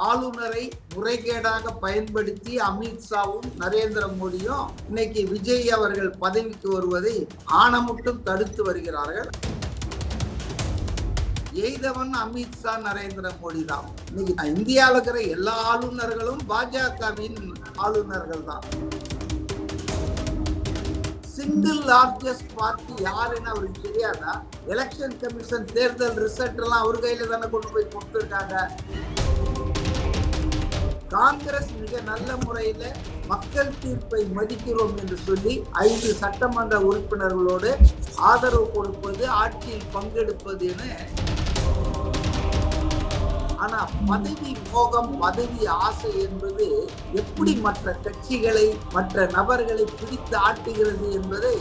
ஆளுநரை முறைகேடாக பயன்படுத்தி அமித்ஷாவும் நரேந்திர மோடியும் இன்னைக்கு விஜய் அவர்கள் பதவிக்கு வருவதை ஆணமுட்டும் தடுத்து வருகிறார்கள். எய்தவன் அமித்ஷா நரேந்திர மோடி தான். இன்னைக்கு இந்தியாவில் இருக்கிற எல்லா ஆளுநர்களும் பாஜகவின் ஆளுநர்கள் தான். சிங்கிள் லார்ஜஸ்ட் பார்ட்டி யாருன்னு அவருக்கு தெரியாதா? எலெக்ஷன் கமிஷன் தேர்தல் ரிசல்ட் எல்லாம் அவர் கையில தானே கொண்டு போய் கொடுத்துருக்காங்க. காங்கிரஸ் மிக நல்ல முறையில மக்கள் தீர்ப்பை மதிக்கிறோம் என்று சொல்லி 5 சட்டமன்ற உறுப்பினர்களோடு ஆதரவு கொடுப்பது, ஆட்சியில் பங்கெடுப்பது என. ஆனா பதவி மோகம், பதவி ஆசை என்பது எப்படி மற்ற கட்சிகளை, மற்ற நபர்களை பிடித்து ஆட்டுகிறது என்பதை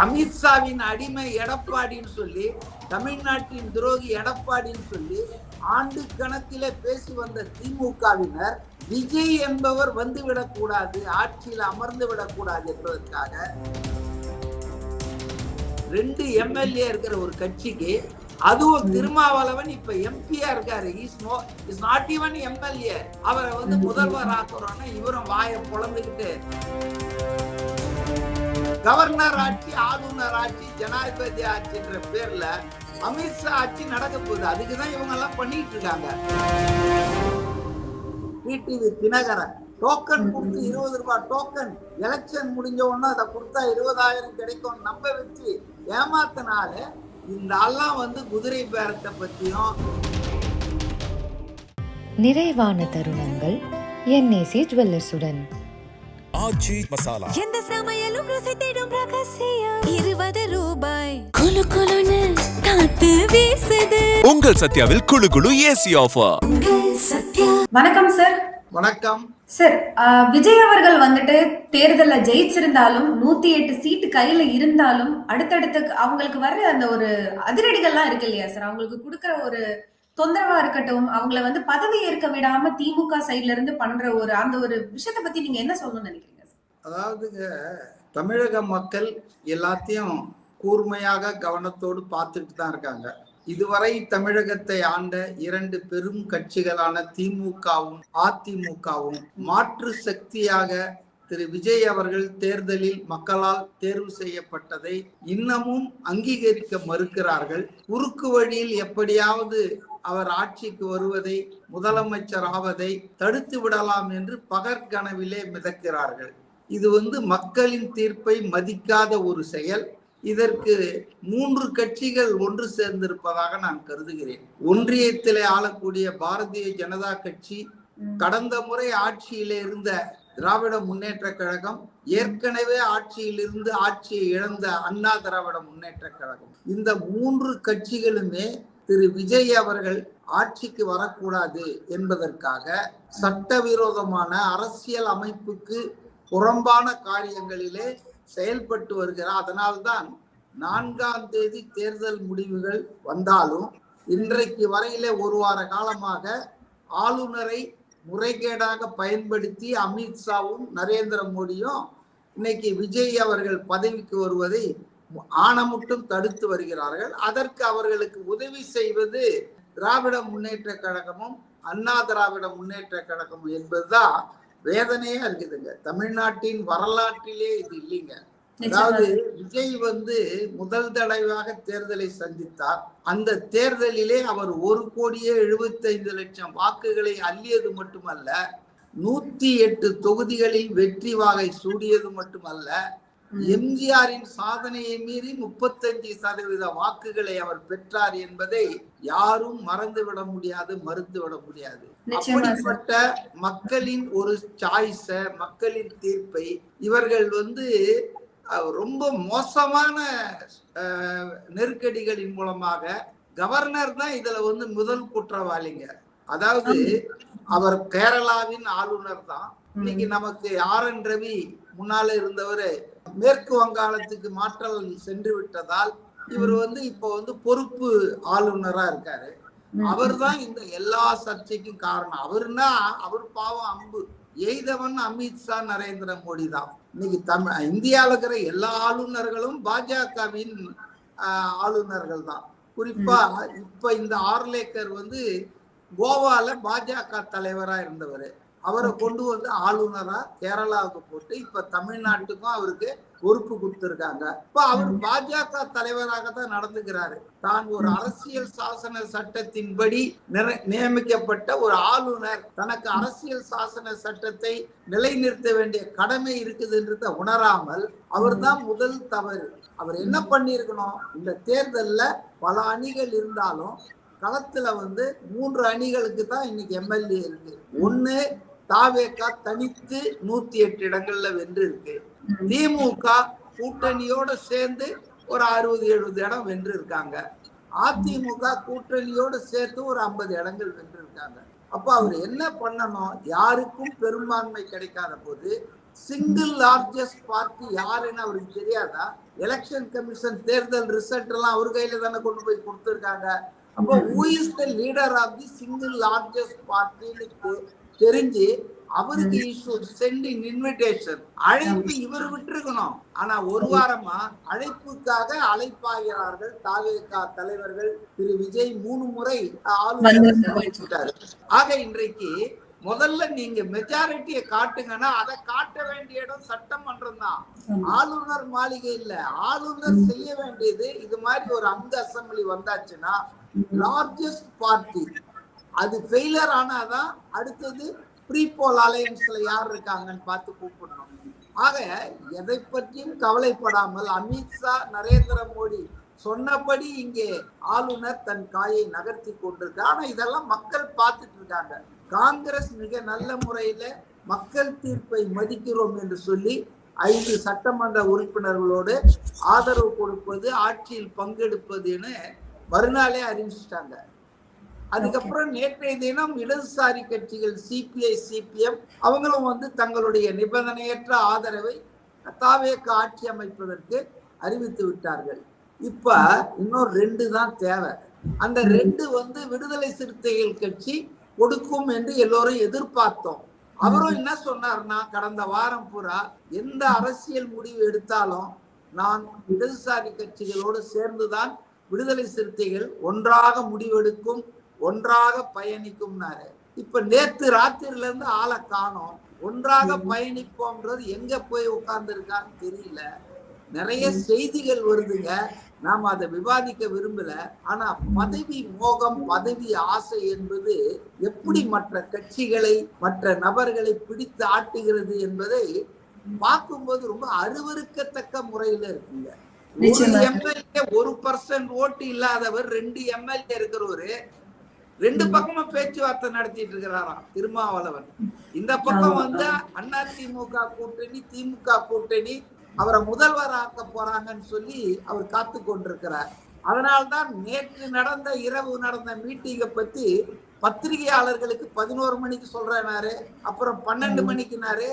அமித்ஷாவின் அடிமை எடப்பாடின்னு சொல்லி, தமிழ்நாட்டின் துரோகி எடப்பாடின்னு சொல்லி ஆண்டு கணக்கிலே பேசி வந்த திமுகவினர் விஜய் என்பவர் வந்துவிடக் கூடாது, ஆட்சியில் அமர்ந்து விடக்கூடாது என்பதற்காக 2 எம்எல்ஏ இருக்கிற ஒரு கட்சிக்கு, அதுவும் திருமாவளவன் இப்ப எம்பியா இருக்காரு, இஸ் நாட் ஈவன் எம்எல்ஏ, அவரை வந்து முதல்வர் ஆக்குறோம்னா இவரும் வாயை பொழந்துக்கிட்டு கவர்னர் ஆட்சி, ஆளுநர் ஆட்சி, ஜனாதிபதி ஆட்சின்ற பேர்ல அமித்ஷா ஆட்சி நடக்க போகுது. அதுக்குதான் இவங்க எல்லாம் பண்ணிட்டு இருக்காங்க. டிடிவி தினகரன் டோக்கன் கொடுத்து 20 ரூபாய் டோக்கன், எலெக்ஷன் முடிஞ்ச உடனே அதை கொடுத்தா 20,000 கிடைக்கும் நம்ப வச்சு ஏமாத்தினால இந்த எல்லாம் வந்து குதிரை பேரத்தை பத்தியும். நிறைவான தருணங்கள் என்ஏசி ஜுவல்லர்ஸுடன். ஆச்சி மசாலா எந்த சமையலும் ருசி தேடும் ரகசியம் 20 ரூபாய். குளு குளுன்னு காத்து வீசுது. உங்கள் சத்யாவில் குளு குளு ஏசி ஆஃபர். வணக்கம் சார். வணக்கம் சார். விஜய் அவர்கள் வந்துட்டு தேர்தல்ல ஜெயிச்சிருந்தாலும் 108 சீட்டு கையில இருந்தாலும் அடுத்தடுத்து அவங்களுக்கு வர்ற அந்த ஒரு அதிரடிகள்லாம் இருக்கு இல்லையா சார், அவங்களுக்கு கொடுக்கற ஒரு தொந்தரவா இருக்கட்டும், அவங்கள வந்து பதவி ஏற்க விடாம திமுக சைட்ல இருந்து பண்ற அந்த ஒரு விஷயத்தை பத்தி நீங்க என்ன சொல்லணும்னு நினைக்கிறீங்க சார்? அதாவதுங்க, தமிழக மக்கள் எல்லாத்தையும் கூர்மையாக கவனத்தோடு பார்த்துட்டு தான் இருக்காங்க. இதுவரை தமிழகத்தை ஆண்ட 2 பெரும் கட்சிகளான திமுகவும் அதிமுகவும் மாற்று சக்தியாக திரு விஜய் அவர்கள் தேர்தலில் மக்களால் தேர்வு செய்யப்பட்டதை இன்னமும் அங்கீகரிக்க மறுக்கிறார்கள். குறுக்கு வழியில் எப்படியாவது அவர் ஆட்சிக்கு வருவதை, முதலமைச்சர் ஆவதை தடுத்து விடலாம் என்று பகற்கனவிலே மிதக்கிறார்கள். இது மக்களின் தீர்ப்பை மதிக்காத ஒரு செயல். இதற்கு 3 கட்சிகள் ஒன்று சேர்ந்திருப்பதாக நான் கருதுகிறேன். ஒன்றியத்திலே ஆளக்கூடிய பாரதிய ஜனதா கட்சி, கடந்த முறை ஆட்சியிலே இருந்த திராவிட முன்னேற்ற கழகம், ஏற்கனவே ஆட்சியில் இருந்து ஆட்சியை இழந்த அண்ணா திராவிட முன்னேற்ற கழகம், இந்த 3 கட்சிகளுமே திரு விஜய் அவர்கள் ஆட்சிக்கு வரக்கூடாது என்பதற்காக சட்டவிரோதமான அரசியல் அமைப்புக்கு புறம்பான காரியங்களிலே செயல்பட்டு வருகிறார். அதனால்தான் 4ஆம் தேதி தேர்தல் முடிவுகள் வந்தாலும் இன்றைக்கு வரையிலே 1 வார காலமாக ஆளுநரை முறைகேடாக பயன்படுத்தி அமித்ஷாவும் நரேந்திர மோடியும் இன்னைக்கு விஜய் அவர்கள் பதவிக்கு வருவதை ஆணமுட்டும் தடுத்து வருகிறார்கள். அதற்கு அவர்களுக்கு உதவி செய்வது திராவிட முன்னேற்ற கழகமும் அண்ணா திராவிட முன்னேற்ற கழகமும் என்பதுதான் வேதனையா இருக்குதுங்க. தமிழ்நாட்டின் வரலாற்றிலே இது இல்லைங்க. அதாவது விஜய் முதல் தடவையாக தேர்தலை சந்தித்தார். அந்த தேர்தலிலே அவர் 1,75,00,000 வாக்குகளை அள்ளியது மட்டுமல்ல, 108 தொகுதிகளில் வெற்றி வாகை சூடியது மட்டுமல்ல, எம்ஜிஆரின் சாதனையை மீறி 35% வாக்குகளை அவர் பெற்றார் என்பதை யாரும் மறந்துவிட முடியாது, மறுத்துவிட முடியாது. அப்படிப்பட்ட மக்களின் ஒரு சாய்ஸ, மக்களின் தீர்ப்பை இவர்கள் ரொம்ப மோசமான நெருக்கடிகளின் மூலமாக, கவர்னர் தான் இதுல முதல் குற்றவாளிங்க. அதாவது அவர் கேரளாவின் ஆளுநர் தான். இன்னைக்கு நமக்கு RN ரவி முன்னால இருந்தவர் மேற்கு வங்காளத்துக்கு மாற்றல் சென்று விட்டதால் இவர் இப்போ பொறுப்பு ஆளுநரா இருக்காரு. அவர் தான் இந்த எல்லா சர்ச்சைக்கும் காரணம். அவர் பாவம் அம்பு எய்தவன் அமித்ஷா நரேந்திர மோடி தான். இன்னைக்கு இந்தியாவில் இருக்கிற எல்லா ஆளுநர்களும் பாஜகவின் ஆளுநர்கள் தான். குறிப்பா இப்ப இந்த ஆர்லேக்கர் கோவால பாஜக தலைவரா இருந்தவர். அவரை கொண்டு வந்து ஆளுநரா கேரளாவுக்கு போட்டு இப்ப தமிழ்நாட்டுக்கும் அவருக்கு பொறுப்பு கொடுத்திருக்காங்க. இப்ப அவர் பாஜக தலைவராக தான் நடந்துக்கிறாரு. தான் ஒரு அரசியல் சாசன சட்டத்தின்படி நியமிக்கப்பட்ட ஒரு ஆளுநர் தனக்கு அரசியல் சாசன சட்டத்தை நிலைநிறுத்த வேண்டிய கடமை இருக்குதுன்றத உணராமல் அவர் தான் முதல் தவறு. அவர் என்ன பண்ணிருக்கணும், இந்த தேர்தல்ல பல அணிகள் இருந்தாலும் களத்துல வந்து 3 அணிகளுக்கு தான் இன்னைக்கு எம்எல்ஏ இருக்கு. ஒண்ணு தாவேகா தனித்து 108 இடங்கள்ல வென்று இருக்கு. திமுக கூட்டணியோட சேர்ந்து ஒரு 60-70 இடம் வென்று இருக்காங்க. அதிமுக கூட்டணியோட சேர்த்து ஒரு 50 இடங்கள் வென்று இருக்காங்க. அப்ப அவர் என்ன பண்ணணும், யாருக்கும் பெரும்பான்மை கிடைக்காத போது சிங்கிள் லார்ஜஸ்ட் பார்ட்டி யாருன்னு அவருக்கு தெரியாதா? எலெக்ஷன் கமிஷன் தேர்தல் ரிசல்ட் எல்லாம் அவர் கையில தானே கொண்டு போய் கொடுத்துருக்காங்க. அப்போ who is the leader of the single largest party தெரிஞ்சு அவருக்கு சென்ட் இன்விடேஷன் அழைப்பு இவர் விட்டுருக்கணும். ஆனா ஒரு வாரமா அழைப்புக்காக அழைப்பாகிறார்கள் தாவேகா தலைவர்கள். திரு விஜய் 3 முறை ஆளுநர். ஆக இன்றைக்கு முதல்ல நீங்க மெஜாரிட்டியை காட்டுங்கன்னா அதை காட்ட வேண்டிய இடம் சட்டமன்றம் தான், ஆளுநர் மாளிகை இல்ல. ஆளுநர் செய்ய வேண்டியது இது மாதிரி ஒரு அங்க அசம்பிளி வந்தாச்சுன்னா லார்ஜஸ்ட் பார்ட்டி அது ஃபெயிலியர் ஆனாதான் அடுத்தது ப்ரீபோல் அலையன்ஸ்ல யார் இருக்காங்கன்னு பார்த்து கூப்பிடணும். ஆக எதை பற்றியும் கவலைப்படாமல் அமித்ஷா நரேந்திர மோடி சொன்னபடி இங்கே ஆளுநர் தன் காயை நகர்த்தி கொண்டிருக்கு. ஆனா இதெல்லாம் மக்கள் பார்த்துட்டு இருக்காங்க. காங்கிரஸ் மிக நல்ல முறையில மக்கள் தீர்ப்பை மதிக்கிறோம் என்று சொல்லி 5 சட்டமன்ற உறுப்பினர்களோடு ஆதரவு கொடுப்பது, ஆட்சியில் பங்கெடுப்பதுன்னு மறுநாளே அறிவிச்சிட்டாங்க. அதுக்கப்புறம் நேற்றைய தினம் இடதுசாரி கட்சிகள் சிபிஐ சிபிஎம் அவங்களும் வந்து தங்களுடைய நிபந்தனையற்ற ஆதரவை தாவேக ஆட்சி அமைப்பதற்கு அறிவித்து விட்டார்கள். இப்ப இன்னும் 2 தான் தேவை. அந்த 2 வந்து விடுதலை சிறுத்தைகள் கட்சி கொடுக்கும் என்று எல்லோரும் எதிர்பார்த்தோம். அவரும் என்ன சொன்னார்னா, கடந்த வாரம் பூரா எந்த அரசியல் முடிவு எடுத்தாலும் நான் இடதுசாரி கட்சிகளோடு சேர்ந்துதான் விடுதலை சிறுத்தைகள் ஒன்றாக முடிவெடுக்கும், ஒன்றாக பயணிக்கும்னாரு. இப்ப நேத்து ராத்திரில இருந்து ஆளை காணோம். ஒன்றாக பயணிப்போம்ன்றது எங்க போய் உட்கார்ந்து இருக்கான்னு தெரியல. நிறைய செய்திகள் வருதுங்க, நாம அதை விவாதிக்க விரும்பல. ஆனா பதவி மோகம், பதவி ஆசை என்பது எப்படி மற்ற கட்சிகளை மற்ற நபர்களை பிடித்து ஆட்டுகிறது என்பதை பார்க்கும்போது ரொம்ப அருவருக்கத்தக்க முறையில இருக்குங்க. ஒரு எம்எல்ஏ 1% ஓட்டு இல்லாதவர் 2 எம்எல்ஏ இருக்கிறவரு 2 பக்கமும் பேச்சுவார்த்தை நடத்திட்டு இருக்கிறாராம் திருமாவளவன். இந்த பக்கம் வந்து அதிமுக கூட்டணி திமுக கூட்டணி அவரை முதல்வர் ஆக்க போறாங்கன்னு சொல்லி அவர் காத்து கொண்டிருக்கிறார். அதனால்தான் நேற்று இரவு நடந்த மீட்டிங்கை பத்தி பத்திரிகையாளர்களுக்கு 11 மணிக்கு சொல்றாரு, அப்புறம் 12 மணிக்குனாரு,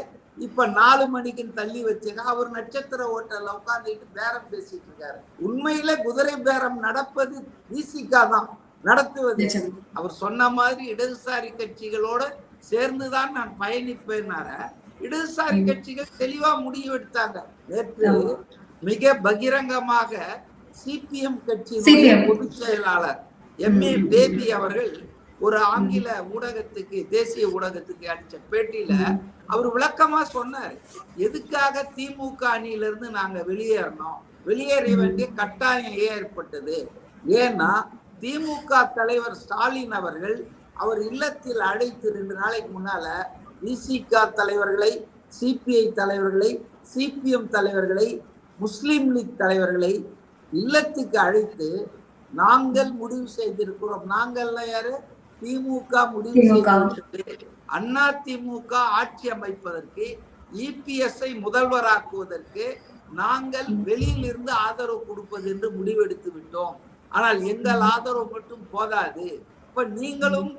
இப்ப 4 மணிக்குன்னு தள்ளி வச்சுங்க. அவர் நட்சத்திர ஓட்டல்ல உட்கார்ந்துட்டு பேரம் பேசிட்டு இருக்காரு. உண்மையில குதிரை பேரம் நடப்பது விசிகா தான் நடத்துவது. அவர் சொன்ன மாதிரி இடதுசாரி கட்சிகளோட சேர்ந்துதான் நான் பயணிப்பேன்னார இடதுசாரி கட்சிகள் தெளிவா முடிவு எடுத்தாங்க. நேற்று மிக பகிரங்கமாக சிபிஎம் கட்சி பொதுச் செயலாளர் எம்ஏ பேபி அவர்கள் ஒரு ஆங்கில ஊடகத்துக்கு, தேசிய ஊடகத்துக்கு அடிச்ச பேட்டியில அவர் விளக்கமா சொன்னார், எதுக்காக திமுக அணியிலிருந்து நாங்க வெளியேறணும், வெளியேற வேண்டிய கட்டாயம் ஏற்பட்டது. ஏன்னா திமுக தலைவர் ஸ்டாலின் அவர்கள் அவர் இல்லத்தில் அழைத்து 2 நாளைக்கு முன்னால விசிக தலைவர்களை, சிபிஐ தலைவர்களை, சிபிஎம் தலைவர்களை, முஸ்லிம் லீக் தலைவர்களை இல்லத்துக்கு அழைத்து நாங்கள் முடிவு செய்திருக்கிறோம். நாங்கள்லாம் யாரு? திமுக முடிவு செய்திருக்கிறது. அண்ணா திமுக ஆட்சி அமைப்பதற்கு, இபிஎஸ்ஐ முதல்வராக்குவதற்கு நாங்கள் வெளியில் இருந்து ஆதரவு கொடுப்பது என்று முடிவெடுத்து விட்டோம். ஆனால் எங்கள் ஆதரவு மட்டும் போதாது. இப்ப நீங்களும்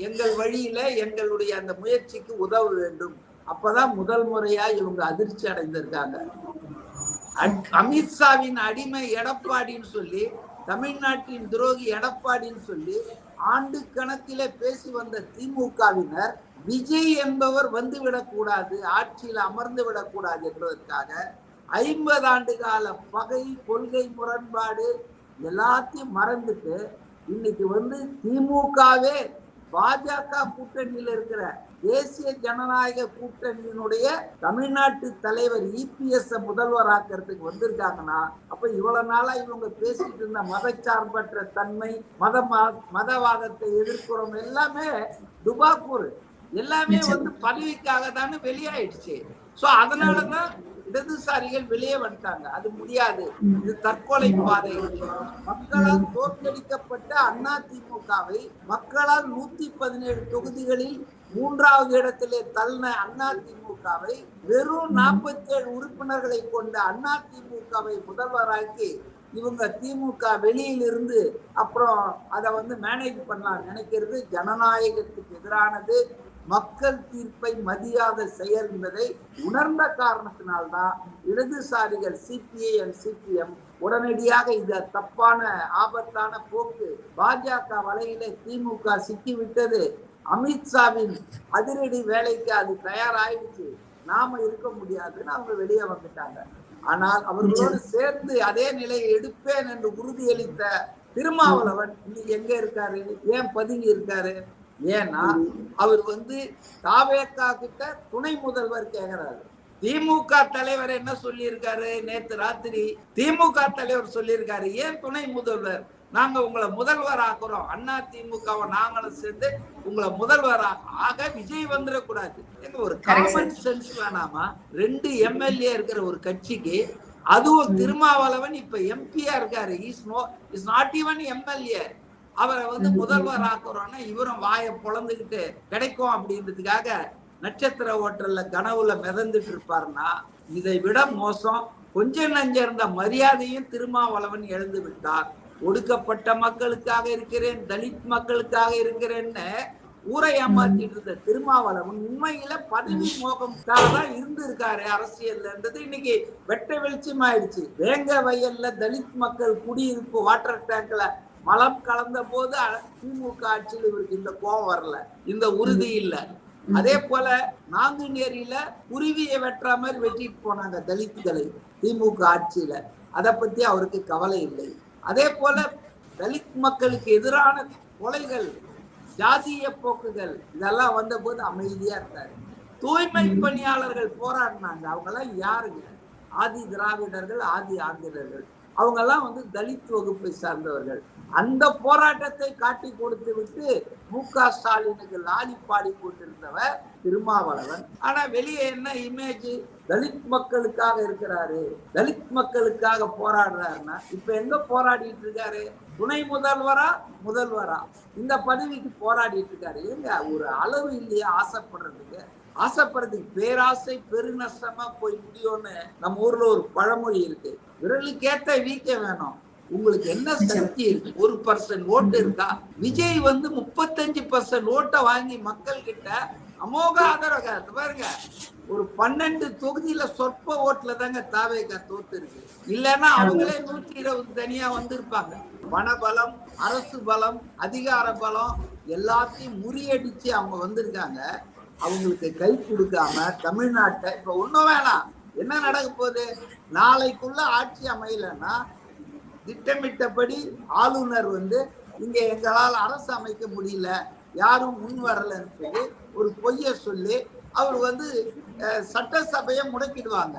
எங்கள் வழியில எங்களுடைய அந்த முயற்சிக்கு உதவ வேண்டும். அப்பதான் முதல் முறையா இவங்க அதிர்ச்சி அடைந்திருக்காங்க. அமித்ஷாவின் அடிமை எடப்பாடின்னு சொல்லி, தமிழ்நாட்டின் துரோகி எடப்பாடின்னு சொல்லி ஆண்டு கணக்கிலே பேசி வந்த திமுகவினர் விஜய் என்பவர் வந்துவிடக்கூடாது, ஆட்சியில் அமர்ந்து விடக்கூடாது என்பதற்காக 50 ஆண்டு கால பகை, கொள்கை முரண்பாடு எல்லாத்தையும் மறந்துட்டு இன்னைக்கு வந்து திமுகவே பாஜக கூட்டணியில இருக்கிற தேசிய ஜனநாயக கூட்டணியினுடைய தமிழ்நாட்டு தலைவர் இபிஎஸ் முதல்வராக்கிறதுக்கு வந்திருக்காங்கன்னா அப்ப இவ்வளவு நாளா இவங்க பேசிட்டு இருந்த மதச்சார்பற்ற தன்மை மதவாதத்தை எதிர்க்கிறோம் எல்லாமே துபாக்கூர் எல்லாமே வந்து பதவிக்காக தானே வெளியாயிடுச்சு. சோ அதனாலதான் இடதுசாரிகள் வெளியே வந்துட்டாங்க. அது முடியாது, இது தற்கொலை பாதை. மக்களால் தோற்கடிக்கப்பட்ட அதிமுகவை மக்களால் 117 தொகுதிகளில் 3வது இடத்திலே தள்ளின அதிமுகவை வெறும் 47 உறுப்பினர்களை கொண்ட அதிமுகவை முதல்வராக்கி இவங்க திமுக வெளியில் இருந்து அப்புறம் அதை வந்து மேனேஜ் பண்ணலாம் நினைக்கிறது ஜனநாயகத்துக்கு எதிரானது, மக்கள் தீர்ப்பை மதியாத செயல் என்பதை உணர்ந்த காரணத்தினால்தான் இடதுசாரிகள் சிபிஐ அண்ட் சிபிஎம் உடனடியாக இந்த தப்பான ஆபத்தான போக்கு பாஜக வலையிலே திமுக சிக்கிவிட்டது. அமித்ஷாவின் அதிரடி வேலைக்கு அது தயாராயிடுச்சு, நாம இருக்க முடியாதுன்னு அவங்க வெளியே வந்துட்டாங்க. ஆனால் அவர்களோடு சேர்ந்து அதே நிலையை எடுப்பேன் என்று உறுதியளித்த திருமாவளவன் இன்னைக்கு எங்க இருக்காரு, ஏன் பதுங்கி இருக்காரு? ஏன்னா அவர் வந்து தாவேகா கிட்ட துணை முதல்வர் கேட்கிறாரு. திமுக தலைவர் என்ன சொல்லி இருக்காரு, நேத்து ராத்திரி திமுக தலைவர் சொல்லி இருக்காரு, ஏன் துணை முதல்வர், நாங்க உங்களை முதல்வர் ஆக்குறோம், அண்ணா திமுகவை நாங்களும் சேர்ந்து உங்களை முதல்வர் ஆக விஜய் வந்துடக்கூடாது. ஒரு காமன் சென்ஸ் வேணாமா? 2 எம்எல்ஏ இருக்கிற ஒரு கட்சிக்கு, அதுவும் திருமாவளவன் இப்ப எம்பியா இருக்காரு, இஸ் நாட் ஈவன் எம்எல்ஏ, அவரை வந்து முதல்வர் ஆக்குறோம்னா இவரும் வாயை பொழந்துகிட்டு கிடைக்கும் அப்படின்றதுக்காக நட்சத்திர ஓட்டல்ல கனவுல மிதந்துட்டு இருப்பாருன்னா இதை விட மோசம். கொஞ்சம் நஞ்ச இருந்த மரியாதையும் திருமாவளவன் இழந்து விட்டார். ஒடுக்கப்பட்ட மக்களுக்காக இருக்கிறேன், தலித் மக்களுக்காக இருக்கிறேன்னு ஊரை ஏமாற்றிட்டு இருந்த திருமாவளவன் உண்மையில பதவி மோகம்காக தான் இருந்து இருக்காரு அரசியல்ன்றது இன்னைக்கு வெட்ட வெளிச்சமாயிடுச்சு. வேங்க வயல்ல தலித் மக்கள் குடியிருப்பு வாட்டர் டேங்க்ல மலம் கலந்த போது திமுக ஆட்சியில் இவருக்கு இந்த கோபம் வரல, இந்த உறுதி இல்லை. அதே போல நாங்குநேரியில குருவியை வெட்டுற மாதிரி வெட்டிட்டு போனாங்க தலித்களை திமுக ஆட்சியில, அதை பத்தி அவருக்கு கவலை இல்லை. அதே போல தலித் மக்களுக்கு எதிரான கொலைகள், ஜாதிய போக்குகள் இதெல்லாம் வந்த போது அமைதியா இருக்காரு. தூய்மை பணியாளர்கள் போராடினாங்க, அவங்க எல்லாம் யாருங்க? ஆதி திராவிடர்கள், ஆதி ஆந்திரர்கள், அவங்க எல்லாம் வந்து தலித் வகுப்பை சார்ந்தவர்கள். அந்த போராட்டத்தை காட்டி கொடுத்து விட்டு மு.க. ஸ்டாலினுக்கு லாலி பாடி கொண்டிருந்தவர் திருமாவளவன். ஆனா வெளியே என்ன இமேஜ்? தலித் மக்களுக்காக இருக்கிறாரு, தலித் மக்களுக்காக போராடுறாருன்னா இப்ப எங்க போராடிட்டு இருக்காரு? துணை முதல்வரா இந்த பதவிக்கு போராடிட்டு இருக்காரு. ஏங்க ஒரு அளவு இல்லையா ஆசைப்படுறதுக்கு? ஆசைப்படுறதுக்கு பேராசை பெருநஷ்டமா போய் முடியும்னு நம்ம ஊர்ல ஒரு பழமொழி இருக்கு. விரலுக்கேத்த வீக்க வேணும். உங்களுக்கு என்ன சக்தி இருக்கு? 1% ஓட்டு இருக்கா? விஜய் வந்து 35% ஓட்டை வாங்கி மக்கள் கிட்ட அமோக ஆதரவு பாருங்க. ஒரு 12 தொகுதியில சொற்ப ஓட்டுல தாங்க தாவேகா தோத்து இருக்கு. இல்லைன்னா அவங்களே 120 தனியா வந்திருப்பாங்க. பணபலம், அரசு பலம், அதிகார பலம் எல்லாத்தையும் முறியடிச்சு அவங்க வந்திருக்காங்க. அவங்களுக்கு கை கொடுக்காம தமிழ்நாட்டை இப்ப ஒண்ணும் வேணாம், என்ன நடக்க போகுது? நாளைக்குள்ள ஆட்சி அமையலன்னா திட்டமிட்டபடி ஆளுநர் வந்து இங்க எங்களால் அரசு அமைக்க முடியல, யாரும் முன் வரலன்னு சொல்லி ஒரு பொய்ய சொல்லி அவர் வந்து சட்டசபையை முடக்கிடுவாங்க.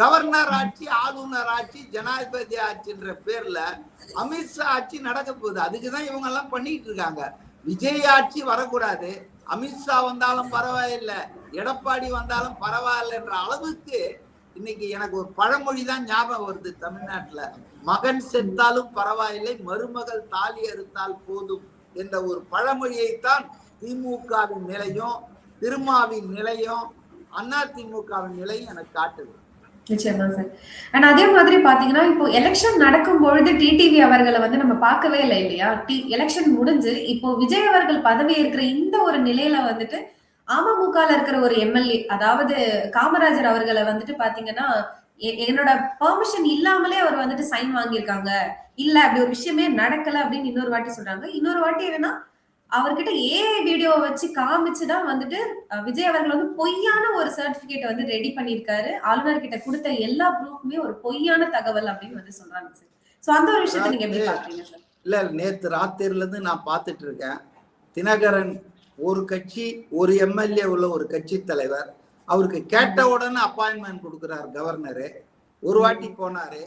கவர்னர் ஆட்சி, ஆளுநர் ஆட்சி, ஜனாதிபதி ஆட்சின்ற பேர்ல அமித்ஷா ஆட்சி நடக்க போகுது. அதுக்குதான் இவங்க எல்லாம் பண்ணிட்டு இருக்காங்க. விஜய் ஆட்சி வரக்கூடாது, அமித்ஷா வந்தாலும் பரவாயில்லை, எடப்பாடி வந்தாலும் பரவாயில்லைன்ற அளவுக்கு இன்னைக்கு எனக்கு ஒரு பழமொழி தான் ஞாபகம் வருது தமிழ்நாட்டுல. மகன் செத்தாலும் பரவாயில்லை, மருமகள் தாலி அறுத்தால் போதும் என்ற ஒரு பழமொழியைத்தான் திமுகவின் நிலையும் திருமாவின் நிலையும் அதிமுகவின் நிலையும் எனக்கு காட்டுது. நிச்சயமா சார். அண்ட் அதே மாதிரி பாத்தீங்கன்னா இப்போ எலெக்ஷன் நடக்கும் பொழுது டிடிவி அவர்களை வந்து நம்ம பார்க்கவே இல்லை இல்லையா? எலெக்ஷன் முடிஞ்சு இப்போ விஜய் அவர்கள் பதவி இருக்கிற இந்த ஒரு நிலையில வந்துட்டு அமமுகல இருக்கிற ஒரு எம்எல்ஏ, அதாவது காமராஜர் அவர்களை வந்துட்டு பாத்தீங்கன்னா என்னோட பெர்மிஷன் இல்லாமலே அவர் வந்துட்டு சைன் வாங்கியிருக்காங்க, இல்ல அப்படி ஒரு விஷயமே நடக்கல அப்படின்னு இன்னொரு வாட்டி சொல்றாங்க. இன்னொரு வாட்டி என்னன்னா அவர்கிட்ட வீடியோ வச்சு காமிச்சுதான் வந்துட்டு விஜய் அவர்கள் வந்து பொய்யான ஒரு சர்டிபிகேட் வந்து ரெடி பண்ணிருக்காரு. ஆளுநர் கிட்ட கொடுத்த எல்லா ப்ரூஃப்மே ஒரு பொய்யான தகவல் அப்படின்னு வந்து சொல்றாங்க சார். சோ அந்த ஒரு விஷயத்தை நீங்க எப்படி பாக்குறீங்க சார்? இல்ல நேத்து ராத்திரில இருந்து நான் பார்த்துட்டு இருக்கேன். தினகரன் ஒரு கட்சி, ஒரு எம்எல்ஏ உள்ள ஒரு கட்சி தலைவர், அவருக்கு கேட்ட உடனே அப்பாயின்மெண்ட் கொடுக்குறாரு கவர்னரு. ஒரு வாட்டி போனாரு.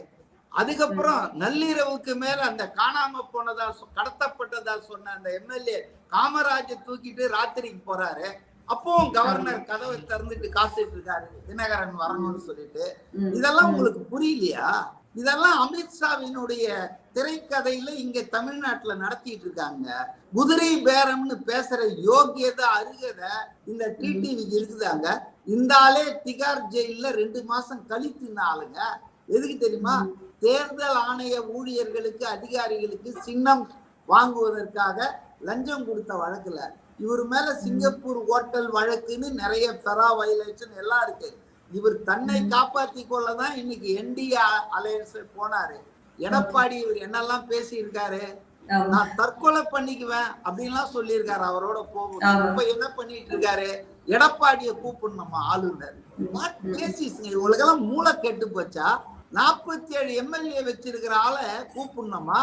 அதுக்கப்புறம் நள்ளிரவுக்கு மேல அந்த காணாம போனதா கடத்தப்பட்டதா சொன்ன அந்த எம்எல்ஏ காமராஜை தூக்கிட்டு ராத்திரிக்கு போறாரு. அப்பவும் கவர்னர் கதவை திறந்துட்டு காத்துட்டு இருக்காரு தினகரன் வரணும்னு சொல்லிட்டு. இதெல்லாம் உங்களுக்கு புரியலையா? இதெல்லாம் அமித்ஷாவினுடைய திரைக்கதையில இங்க தமிழ்நாட்டுல நடத்திட்டு இருக்காங்க. குதிரை பேரம்னு பேசுற யோகியதை அருகதை இந்த டிடிவிக்கு இருக்குதாங்க. இந்த ஆளே திகார் ஜெயில 2 மாசம் கழித்துன ஆளுங்க. எதுக்கு தெரியுமா? தேர்தல் ஆணைய ஊழியர்களுக்கு அதிகாரிகளுக்கு சின்னம் வாங்குவதற்காக லஞ்சம் கொடுத்த வழக்குல இவர் மேல சிங்கப்பூர் ஹோட்டல் வழக்குன்னு நிறைய பெரா வயலேஷன் எல்லாம் இருக்கு. இவர் தன்னை காப்பாத்தி கொள்ளதான் இன்னைக்கு என்டிஏ அலையன்ஸ் போனாரு. எடப்பாடி இவர் என்னெல்லாம் பேசி இருக்காரு, நான் தற்கொலை பண்ணிக்குவேன் அப்படின்லாம் சொல்லியிருக்காரு. அவரோட போகும். இப்ப என்ன பண்ணிட்டு இருக்காரு? எடப்பாடியை கூப்பிடணுமா ஆளுநர்? இவங்களுக்கெல்லாம் மூளை கெட்டு போச்சா? 47 எம்எல்ஏ வச்சிருக்கிற ஆளை கூப்பிடணுமா?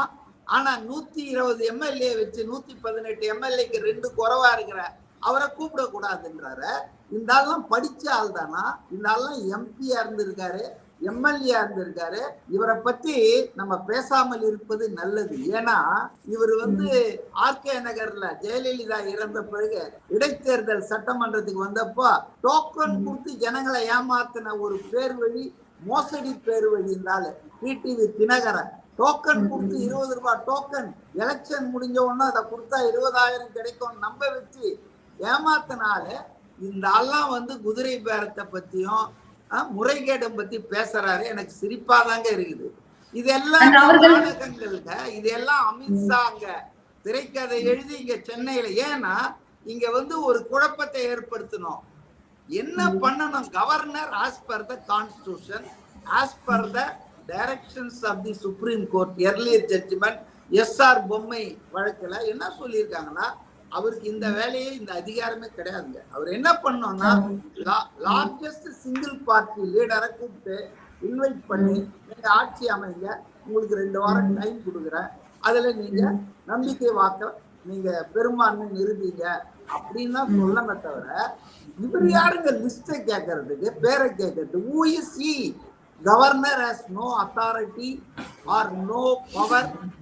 ஆனா 120 எம்எல்ஏ வச்சு 118 எம்எல்ஏக்கு 2 குறைவா இருக்கிற அவரை கூப்பிட கூடாதுன்றாரு. இந்த ஆள்லாம் படிச்ச ஆள் தானா? இந்த ஆள்லாம் எம்பியா இருந்திருக்காரு, எம்எல்ஏ இருந்திருக்காரு. இவரை பத்தி நம்ம பேசாமல் இருப்பது நல்லது. ஏன்னா இவர் ஆர்கே நகர்ல ஜெயலலிதா இறந்த பிறகு இடைத்தேர்தல் சட்டமன்றத்துக்கு வந்தப்போ டோக்கன் கொடுத்து ஜனங்களை ஏமாத்தின ஒரு பேர் வழி, மோசடி பேர் வழி இருந்தாலும் டிடிவி தினகரன் டோக்கன் கொடுத்து 20 ரூபாய் டோக்கன் எலெக்ஷன் முடிஞ்ச உடனே அதை கொடுத்தா 20,000 கிடைக்கும் நம்ப வச்சு ஏமாத்தினால இந்த ஆள்லாம் குதிரை பேரத்தை பத்தியும் முறைகேடம் பத்தி பேசுறாரு. எனக்கு சிரிப்பாதாங்க இருக்குது. இதெல்லாம் நாடகங்கள்ங்க. இதெல்லாம் அமித்ஷா அங்க திரைக்கதை எழுதி இங்க சென்னையில. ஏன்னா இங்க ஒரு குழப்பத்தை ஏற்படுத்தணும். என்ன பண்ணணும்? Governor as per the constitution, as per the directions of the supreme court earlier judgment S R Bommai வழக்குல என்ன சொல்லியிருக்காங்கன்னா, அவருக்கு இந்த வேலையே இந்த அதிகாரமே கிடையாதுங்க. அவர் என்ன பண்ணோம்னா, லார்ஜஸ்ட் சிங்கிள் பார்ட்டி லீடரை கூப்பிட்டு இன்வைட் பண்ணி, நீங்க ஆட்சி அமைங்க, உங்களுக்கு 2 வாரம் டைம் கொடுக்குறேன், அதுல நீங்க நம்பிக்கை வாக்க நீங்க பெரும்பான்மை நிறுவீங்க அப்படின்னு தான் சொல்லமே தவிர, இவர் யாருங்க லிஸ்டை கேட்கறதுக்கு, பேரை கேட்கறது? Who is he? Governor has no authority or no power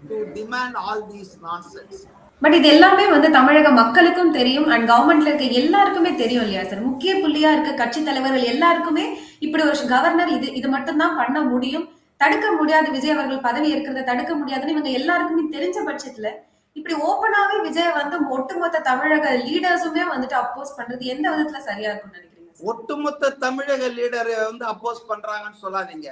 to demand all these nonsense. But இது எல்லாமே தமிழக மக்களுக்கும் தெரியும் அண்ட் கவர்மெண்ட்ல இருக்க எல்லாருக்குமே தெரியும் இல்லையா சார்? முக்கிய புள்ளியா இருக்க கட்சி தலைவர்கள் எல்லாருக்குமே இப்படி ஒரு கவர்னர் இது மட்டும் தான் பண்ண முடியும், தடுக்க முடியாது, விஜய் அவர்கள் பதவி இருக்கிறத தடுக்க முடியாதுன்னு இவங்க எல்லாருக்குமே தெரிஞ்ச பட்சத்துல இப்படி ஓப்பனாவே விஜய் ஒட்டுமொத்த தமிழக லீடர்ஸுமே அப்போஸ் பண்றது எந்த விதத்துல சரியா இருக்கும்னு நினைக்கிறீங்க? ஒட்டுமொத்த தமிழக லீடரை அப்போஸ் பண்றாங்கன்னு சொல்லாதீங்க.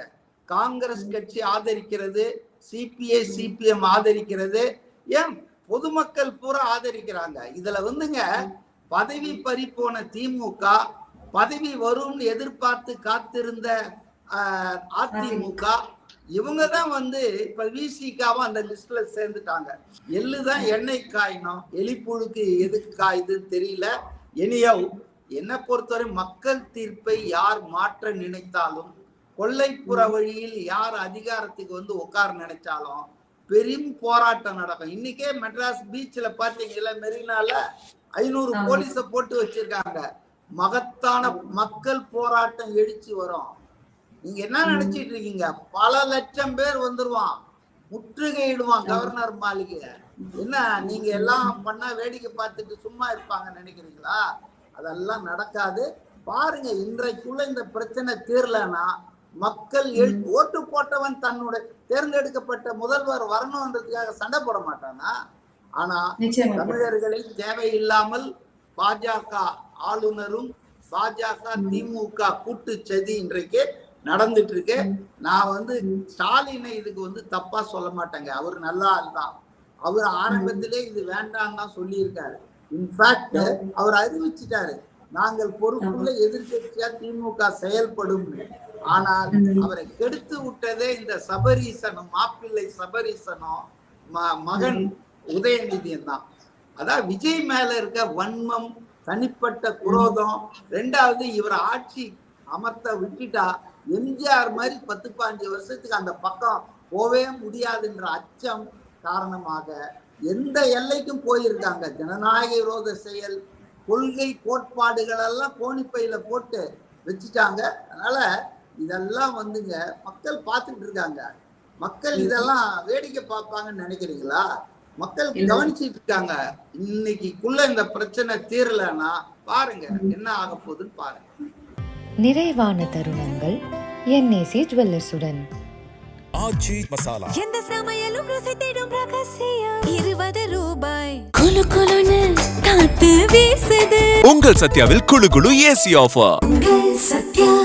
காங்கிரஸ் கட்சி ஆதரிக்கிறது, சிபிஐ சிபிஎம் ஆதரிக்கிறது, ஏன் பொதுமக்கள் பூரா ஆதரிக்கிறாங்க. இதுல பதவி பறிப்போன திமுக, பதவி வரும்னு எதிர்பார்த்து காத்திருந்த அதிமுக, இவங்கதான் இப்ப விசிகாவா அந்த லிஸ்ட்ல சேர்ந்துட்டாங்க. எள்ளுதான் எண்ணெய் காயணும், எலிப்புழுக்கு எதுக்கு காயுதுன்னு தெரியல. எனியோ என்னை பொறுத்தவரை மக்கள் தீர்ப்பை யார் மாற்ற நினைத்தாலும், கொள்ளைப்புற வழியில் யார் அதிகாரத்துக்கு உட்கார நினைச்சாலும் பெரும் போராட்டம் நடக்கும். இன்னைக்கே மெட்ராஸ் பீச்ல பாத்தீங்கல்ல, மெரினால 500 போலீஸ போட்டு வச்சிருக்காங்க. மகத்தான மக்கள் போராட்டம் எழுச்சி வரும். நீங்க என்ன நினைச்சிட்டு இருக்கீங்க? பல லட்சம் பேர் வந்துருவான், முற்றுகையிடுவான் கவர்னர் மாளிகை. என்ன நீங்க எல்லாம் பண்ணா வேடிக்கை பார்த்துட்டு சும்மா இருப்பாங்க நினைக்கிறீங்களா? அதெல்லாம் நடக்காது. பாருங்க, இன்றைக்குள்ள இந்த பிரச்சனை தீரலன்னா மக்கள் ஓட்டு போட்டவன் தன்னோட தேர்ந்தெடுக்கப்பட்ட முதல்வர் வரணும்ன்றதுக்காக சண்டை போட மாட்டானா? ஆனா தமிழர்களை தேவையில்லாமல் பாஜக ஆளுநரும் பாஜக திமுக கூட்டு சதி இன்றைக்கு நடந்துட்டு இருக்கு. நான் ஸ்டாலினை இதுக்கு தப்பா சொல்ல மாட்டேங்க. அவர் நல்ல ஆள் தான். அவர் ஆரம்பத்திலே இது வேண்டாம் தான் சொல்லி இருக்காரு. இன்ஃபேக்ட் அவர் அறிவிச்சிட்டாரு, நாங்கள் பொறுப்புள்ள எதிர்கட்சியா திமுக செயல்படும். ஆனால் அவரை கெடுத்து விட்டதே இந்த சபரீசனும், மாப்பிள்ளை சபரீசனும் மகன் உதயநிதியும் தான். அதான் விஜய் மேல இருக்க வன்மம், தனிப்பட்ட குரோதம். 2வது, இவர் ஆட்சி அமர்த்த விட்டுட்டா எம்ஜிஆர் மாதிரி 10-15 வருஷத்துக்கு அந்த பக்கம் போவே முடியாதுன்ற அச்சம், காரணமாக எந்த எல்லைக்கும் போயிருக்காங்க. ஜனநாயக விரோத செயல், கொள்கை கோட்பாடுகள் எல்லாம் கோணிப்பையில போட்டு வச்சுட்டாங்க. அதனால இதெல்லாம் வந்துங்க மக்கள் பார்த்துட்டு இருக்காங்க. மக்கள் இதெல்லாம் வேடிக்கை பார்ப்பாங்கன்னு நினைக்கிறீங்களா? மக்கள் கவனிச்சிட்டு இருக்காங்க. இன்னைக்குள்ள இந்த பிரச்சனை தீரலன்னா பாருங்க என்ன ஆக போகுதுன்னு பாருங்க. நிறைவான தருணங்கள் என்ஏசி ஜுவல்லர்ஸுடன். ஆச்சி மசாலா. எந்த சமையலும் ருசி தேடும் ரகசியம். 20 ரூபாய். குலு குலுன்னு காத்து வீசுது. உங்கள் சத்யாவில் குளு குளு ஏசி ஆஃபர். உங்கள் சத்யா.